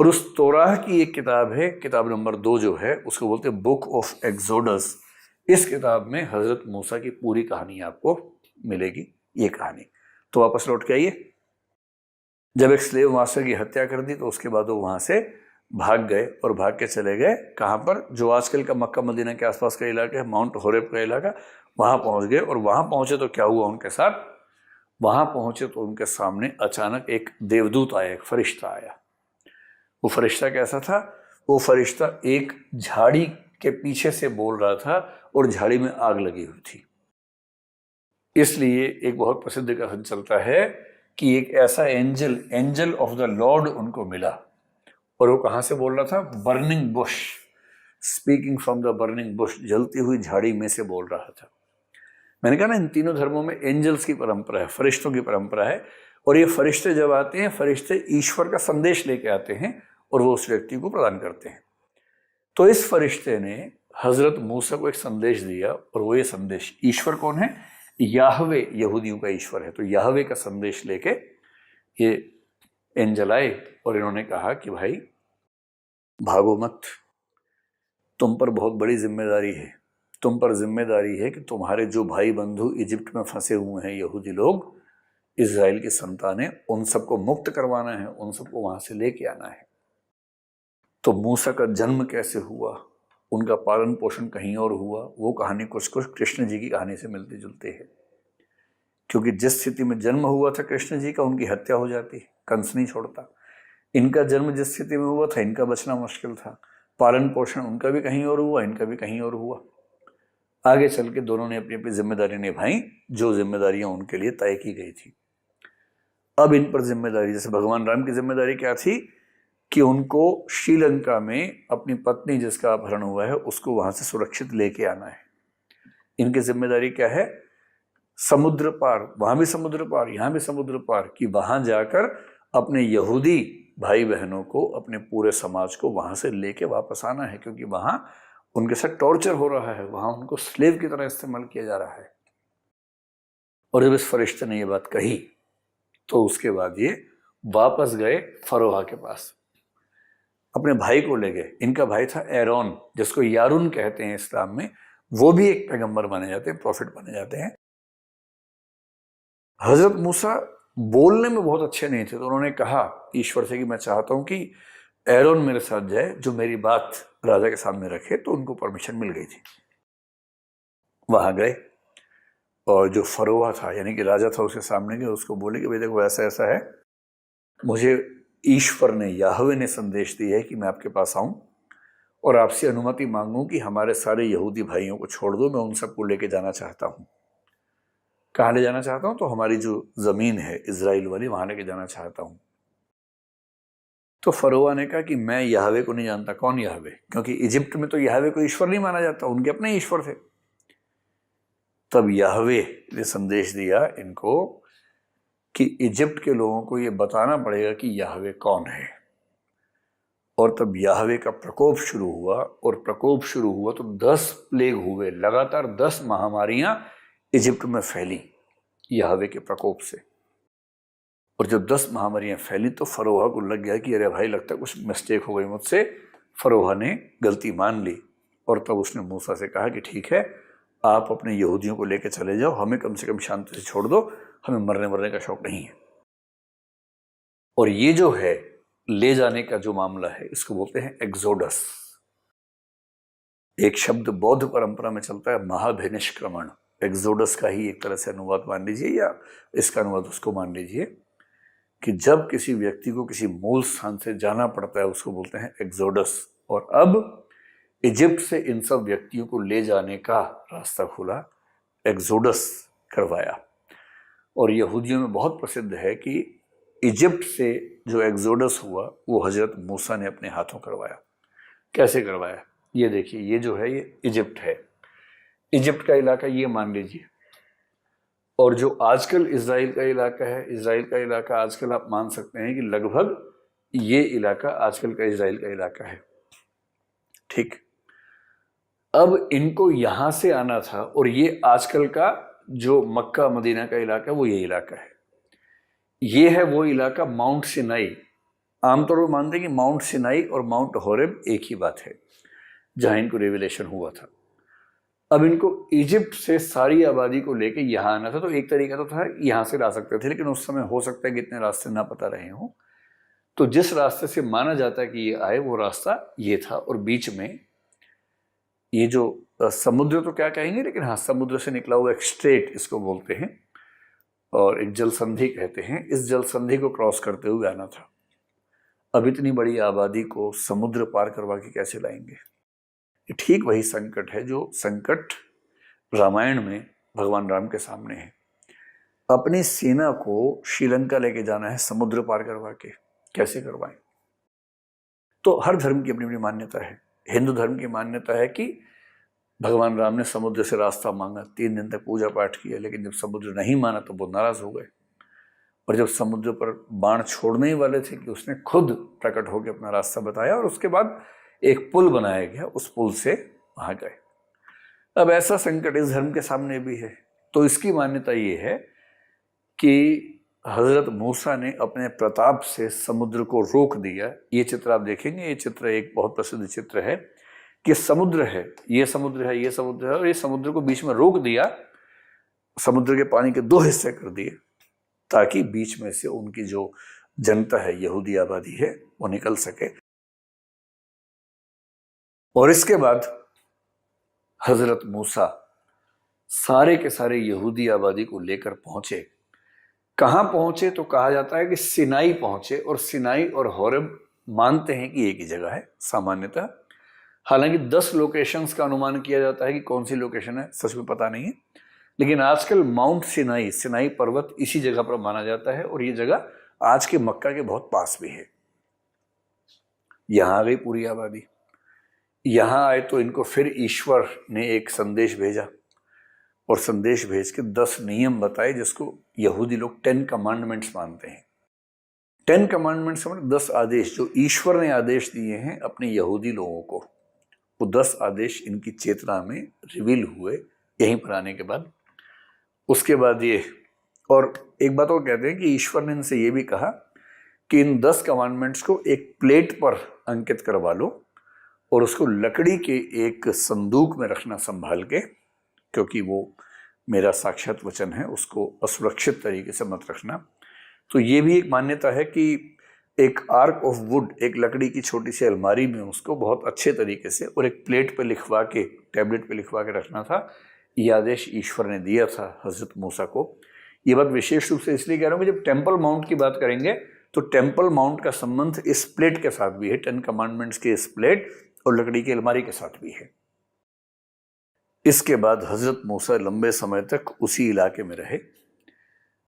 और उस तोराह की एक किताब है, किताब नंबर 2 जो है उसको बोलते हैं बुक ऑफ एक्सोडस। इस किताब में हजरत मूसा की पूरी कहानी आपको मिलेगी, ये कहानी। तो वापस लौट के आइए। जब एक स्लेव मास्टर की हत्या कर दी तो उसके बाद वो वहां से भाग गए और भाग के चले गए कहां पर, जो आजकल का मक्का मदीना के आसपास का इलाका है, माउंट होरेब का इलाका, वहां पहुंच गए। और वहां पहुंचे तो क्या हुआ उनके साथ, वहां पहुंचे तो उनके सामने अचानक एक देवदूत आया, एक फरिश्ता आया। वो फरिश्ता कैसा था, वो फरिश्ता एक झाड़ी के पीछे से बोल रहा था और झाड़ी में आग लगी हुई थी। इसलिए एक बहुत प्रसिद्ध कथन चलता है कि एक ऐसा एंजल ऑफ द लॉर्ड उनको मिला। और वो कहां से बोल रहा था, burning Bush, speaking from the burning Bush, जलती हुई झाड़ी में से बोल रहा था। मैंने कहा ना, इन तीनों धर्मों में एंजल्स की परंपरा है, फरिश्तों की परंपरा है। और ये फरिश्ते जब आते हैं, फरिश्ते ईश्वर का संदेश लेके आते हैं और वो उस व्यक्ति को प्रदान करते हैं। तो इस फरिश्ते ने हजरत मूसा को एक संदेश दिया, और वो ये संदेश, ईश्वर कौन है, याहवे यहूदियों का ईश्वर है, तो याहवे का संदेश लेके ये एंजल आए और इन्होंने कहा कि भाई भागो मत, तुम पर बहुत बड़ी जिम्मेदारी है। तुम पर जिम्मेदारी है कि तुम्हारे जो भाई बंधु इजिप्ट में फंसे हुए हैं, यहूदी लोग, इज़राइल की संतानें, उन सबको मुक्त करवाना है, उन सबको वहां से लेके आना है। तो मूसा का जन्म कैसे हुआ, उनका पालन पोषण कहीं और हुआ, वो कहानी कुछ कुछ कृष्ण जी की कहानी से मिलती जुलती है। क्योंकि जिस स्थिति में जन्म हुआ था कृष्ण जी का, उनकी हत्या हो जाती, कंस नहीं छोड़ता। इनका जन्म जिस स्थिति में हुआ था, इनका बचना मुश्किल था। पालन पोषण उनका भी कहीं और हुआ, इनका भी कहीं और हुआ। आगे चल के दोनों ने अपनी अपनी जिम्मेदारी निभाई, जो जिम्मेदारियां उनके लिए तय की गई थी। अब इन पर जिम्मेदारी, जैसे भगवान राम की जिम्मेदारी क्या थी कि उनको श्रीलंका में अपनी पत्नी जिसका अपहरण हुआ है उसको वहां से सुरक्षित लेके आना है। इनकी जिम्मेदारी क्या है, समुद्र पार, वहां भी समुद्र पार, यहां भी समुद्र पार, कि वहां जाकर अपने यहूदी भाई बहनों को, अपने पूरे समाज को वहां से लेके वापस आना है। क्योंकि वहां उनके साथ टॉर्चर हो रहा है, वहां उनको स्लेव की तरह इस्तेमाल किया जा रहा है। और जब इस फरिश्ते ने ये बात कही तो उसके बाद ये वापस गए फरोहा के पास, अपने भाई को ले गए। इनका भाई था एरोन, जिसको यारून कहते हैं इस्लाम में, वो भी एक पैगंबर माने जाते हैं, प्रॉफिट माने जाते हैं। हजरत मूसा बोलने में बहुत अच्छे नहीं थे, तो उन्होंने कहा ईश्वर से कि मैं चाहता हूं कि एरोन मेरे साथ जाए, जो मेरी बात राजा के सामने रखे। तो उनको परमिशन मिल गई थी। वहां गए और जो फरोहा था, यानी कि राजा था, उसके सामने गए, उसको बोले कि भाई देखो ऐसा ऐसा है, मुझे ईश्वर ने, याहवे ने संदेश दिया है कि मैं आपके पास आऊं और आपसे अनुमति मांगूं कि हमारे सारे यहूदी भाइयों को छोड़ दो, मैं उन सबको लेके जाना चाहता हूं। कहाँ ले जाना चाहता हूं, तो हमारी जो जमीन है इजराइल वाली, वहां लेके जाना चाहता हूं। तो फरोहा ने कहा कि मैं याहवे को नहीं जानता। कौन याहवे? क्योंकि इजिप्ट में तो याहवे को ईश्वर नहीं माना जाता, उनके अपने ईश्वर थे। तब याहवे ने संदेश दिया इनको कि इजिप्ट के लोगों को ये बताना पड़ेगा कि याहवे कौन है। और तब याहवे का प्रकोप शुरू हुआ, और प्रकोप शुरू हुआ तो 10 प्लेग हुए, लगातार 10 महामारियां इजिप्ट में फैली याहवे के प्रकोप से। और जब 10 महामारियां फैली तो फरोहा को लग गया कि अरे भाई, लगता है कुछ मिस्टेक हो गई मुझसे। फरोहा ने गलती मान ली और तब उसने मूसा से कहा कि ठीक है, आप अपने यहूदियों को लेकर चले जाओ, हमें कम से कम शांति से छोड़ दो, हमें मरने का शौक नहीं है। और ये जो है ले जाने का जो मामला है, इसको बोलते हैं एक्सोडस। एक शब्द बौद्ध परंपरा में चलता है, महाभिनिष्क्रमण। एक्सोडस का ही एक तरह से अनुवाद मान लीजिए, या इसका अनुवाद उसको मान लीजिए कि जब किसी व्यक्ति को किसी मूल स्थान से जाना पड़ता है, उसको बोलते हैं एक्सोडस। और अब इजिप्ट से इन सब व्यक्तियों को ले जाने का रास्ता खुला, एक्सोडस करवाया। और यहूदियों में बहुत प्रसिद्ध है कि इजिप्ट से जो एक्सोडस हुआ वो हजरत मूसा ने अपने हाथों करवाया। कैसे करवाया, ये देखिए, ये जो है ये इजिप्ट है, इजिप्ट का इलाका ये मान लीजिए। और जो आजकल इजराइल का इलाका है, इजराइल का इलाका आजकल आप मान सकते हैं कि लगभग ये इलाका आजकल का इजराइल का इलाका है। ठीक, अब इनको यहां से आना था, और ये आजकल का जो मक्का मदीना का इलाका है वो ये इलाका है। ये है वो इलाका माउंट सिनाई, आमतौर पर मानते हैं कि माउंट सिनाई और माउंट होरेब एक ही बात है, जहां इनको रेवलेशन हुआ था। अब इनको इजिप्ट से सारी आबादी को लेके यहाँ आना था, तो एक तरीका तो था यहाँ से ला सकते थे, लेकिन उस समय हो सकता है कि इतने रास्ते ना पता रहे हों। तो जिस रास्ते से माना जाता है कि ये आए वो रास्ता ये था, और बीच में ये जो समुद्र तो क्या कहेंगे, लेकिन हाँ समुद्र से निकला हुआ एक स्ट्रेट इसको बोलते हैं, और एक जल संधि कहते हैं। इस जल संधि को क्रॉस करते हुए आना था। अब इतनी बड़ी आबादी को समुद्र पार करवा के कैसे लाएंगे? ये ठीक वही संकट है जो संकट रामायण में भगवान राम के सामने है। अपनी सेना को श्रीलंका लेके जाना है समुद्र पार करवा के, कैसे करवाएं? तो हर धर्म की अपनी अपनी मान्यता है। हिंदू धर्म की मान्यता है कि भगवान राम ने समुद्र से रास्ता मांगा, 3 दिन तक पूजा पाठ किया, लेकिन जब समुद्र नहीं माना तो वो नाराज हो गए, और जब समुद्र पर बाण छोड़ने ही वाले थे कि उसने खुद प्रकट होकर अपना रास्ता बताया, और उसके बाद एक पुल बनाया गया, उस पुल से वहां गए। अब ऐसा संकट इस धर्म के सामने भी है। तो इसकी मान्यता ये है कि हजरत मूसा ने अपने प्रताप से समुद्र को रोक दिया। ये चित्र आप देखेंगे, ये चित्र एक बहुत प्रसिद्ध चित्र है कि समुद्र है, ये समुद्र है, ये समुद्र है, और ये समुद्र को बीच में रोक दिया, समुद्र के पानी के 2 हिस्से कर दिए, ताकि बीच में से उनकी जो जनता है, यहूदी आबादी है, वो निकल सके। और इसके बाद हजरत मूसा सारे के सारे यहूदी आबादी को लेकर पहुंचे। कहां पहुंचे? तो कहा जाता है कि सिनाई पहुंचे, और सिनाई और होरेब मानते हैं कि एक ही जगह है सामान्यतः। हालांकि 10 लोकेशंस का अनुमान किया जाता है कि कौन सी लोकेशन है, सच में पता नहीं है, लेकिन आजकल माउंट सिनाई, सिनाई पर्वत इसी जगह पर माना जाता है, और ये जगह आज के मक्का के बहुत पास भी है। यहां आ गई पूरी आबादी। यहां आए तो इनको फिर ईश्वर ने एक संदेश भेजा, और संदेश भेज के 10 नियम बताए, जिसको यहूदी लोग 10 कमांडमेंट्स मानते हैं। 10 कमांडमेंट्स मतलब 10 आदेश जो ईश्वर ने आदेश दिए हैं अपने यहूदी लोगों को। वो 10 आदेश इनकी चेतना में रिवील हुए यहीं पर आने के बाद। उसके बाद ये, और एक बात और कहते हैं कि ईश्वर ने इनसे ये भी कहा कि इन 10 कमांडमेंट्स को एक प्लेट पर अंकित करवा लो, और उसको लकड़ी के एक संदूक में रखना संभाल के, क्योंकि वो मेरा साक्षात वचन है, उसको असुरक्षित तरीके से मत रखना। तो ये भी एक मान्यता है कि एक आर्क ऑफ वुड, एक लकड़ी की छोटी सी अलमारी में उसको बहुत अच्छे तरीके से और एक प्लेट पे लिखवा के, टैबलेट पे लिखवा के रखना था। ये आदेश ईश्वर ने दिया था हजरत मूसा को। ये बात विशेष रूप से इसलिए कह रहा हूँ कि जब टेम्पल माउंट की बात करेंगे तो टेम्पल माउंट का संबंध इस प्लेट के साथ भी है, 10 कमांडमेंट्स के इस प्लेट और लकड़ी की अलमारी के साथ भी है। इसके बाद हजरत मूसा लंबे समय तक उसी इलाके में रहे।